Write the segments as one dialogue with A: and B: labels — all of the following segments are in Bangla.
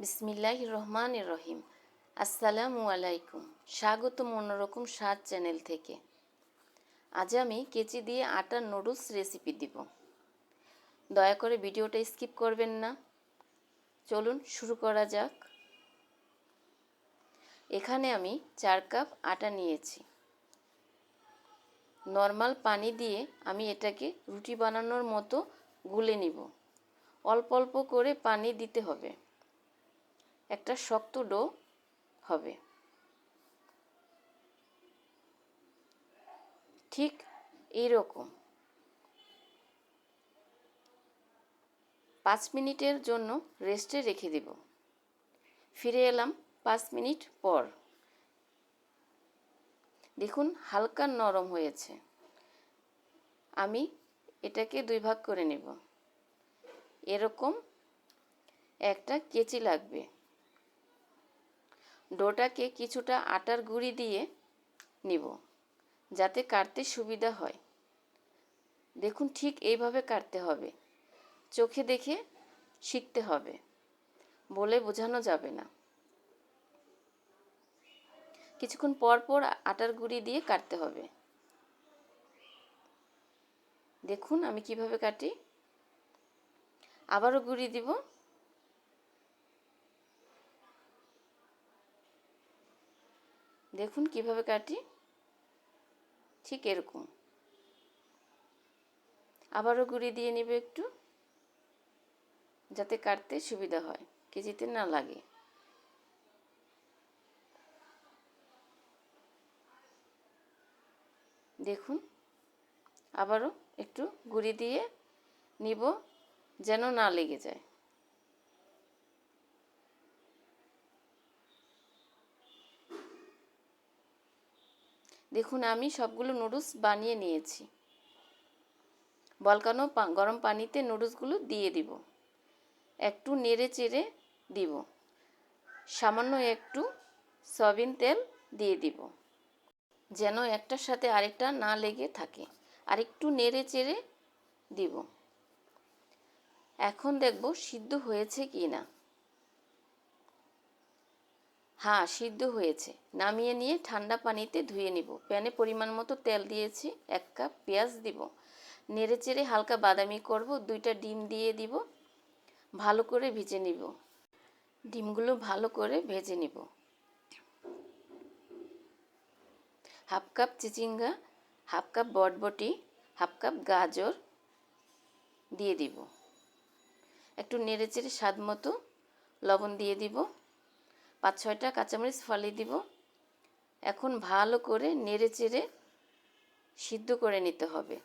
A: বিসমিল্লাহির রহমানির রহিম। আসসালামু আলাইকুম। স্বাগতম অন্যরকম স্বাদ চ্যানেল থেকে। আজ আমি কেচি দিয়ে আটার নুডলস রেসিপি দিব। দয়া করে ভিডিওটা স্কিপ করবেন না। চলুন শুরু করা যাক। এখানে আমি 4 কাপ আটা নিয়েছি। নর্মাল পানি দিয়ে আমি এটাকে রুটি বানানোর মতো গুলে নিব। অল্প অল্প করে পানি দিতে হবে। একটা শক্ত ডো হবে। ঠিক এইরকম 5 মিনিটের জন্য রেস্টে রেখে দেব। ফিরে এলাম 5 মিনিট পর। দেখুন হালকা নরম হয়েছে। আমি এটাকে 2 ভাগ করে নেব। এরকম একটা কেচি লাগবে। ডোটাকে কিছুটা আটার গুঁড়ি দিয়ে নিব যাতে কাটতে সুবিধা হয়। দেখুন ঠিক এইভাবে কাটতে হবে। চোখে দেখে শিখতে হবে, বলে বোঝানো যাবে না। কিছুক্ষণ পর পর আটার গুঁড়ি দিয়ে কাটতে হবে। দেখুন আমি কিভাবে কাটি। আবারও গুঁড়ি দিব। দেখুন কিভাবে কাটি। ঠিক এরকম। আবারও গুঁড়ি দিয়ে নিব একটু, যাতে কাটতে সুবিধা হয়, কেজিতে না লাগে। দেখুন আবারও একটু গুঁড়ি দিয়ে নিব যেন না লেগে যায়। দেখুন আমি সবগুলো নুডলস বানিয়ে নিয়েছি। বলকানো গরম পানিতে নুডলসগুলো দিয়ে দিব। একটু নেড়ে চেড়ে দিব। সামান্য একটু সয়াবিন তেল দিয়ে দিব, যেন একটার সাথে আরেকটা না লেগে থাকে। আর একটু নেড়ে চেড়ে দিব। এখন দেখব সিদ্ধ হয়েছে কি না। হ্যাঁ, সিদ্ধ হয়েছে। নামিয়ে নিয়ে ঠান্ডা পানিতে ধুয়ে নিব। প্যানে পরিমাণ মতো তেল দিয়েছি। 1 কাপ পেঁয়াজ দিব। নেড়ে চেড়ে হালকা বাদামি করব। 2টা ডিম দিয়ে দিব। ভালো করে ভেজে নিব। ডিমগুলো ভালো করে ভেজে নিব। 1/2 কাপ চিচিঙ্গা, 1/2 কাপ বটবটি, 1/2 কাপ গাজর দিয়ে দিব। একটু নেড়ে চেড়ে স্বাদ মতো লবণ দিয়ে দিব। 5-6টা কাঁচামরিচ ফালি দিব। এখন ভালো করে নেড়ে চেড়ে সিদ্ধ করে নিতে হবে।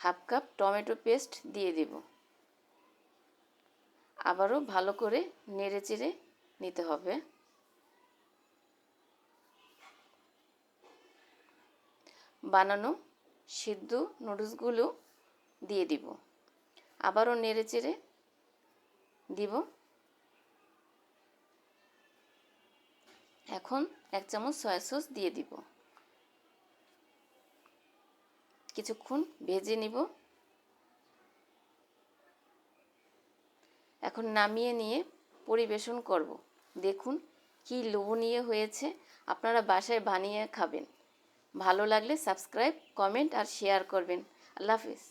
A: 1/2 কাপ টমেটো পেস্ট দিয়ে দিব। আবারও ভালো করে নেড়ে চেড়ে নিতে হবে। বানানো সিদ্ধ নুডলসগুলো দিয়ে দিব। আবারও নেড়ে চেড়ে দিব। এখন 1 চামচ সয়া সস দিয়ে দিব। কিছুক্ষণ ভেজে নিব। এখন নামিয়ে নিয়ে পরিবেশন করব। দেখুন কি লোভনীয় হয়েছে। আপনারা বাসায় বানিয়ে খাবেন। ভালো লাগলে সাবস্ক্রাইব, কমেন্ট আর শেয়ার করবেন। আল্লাহ হাফেজ।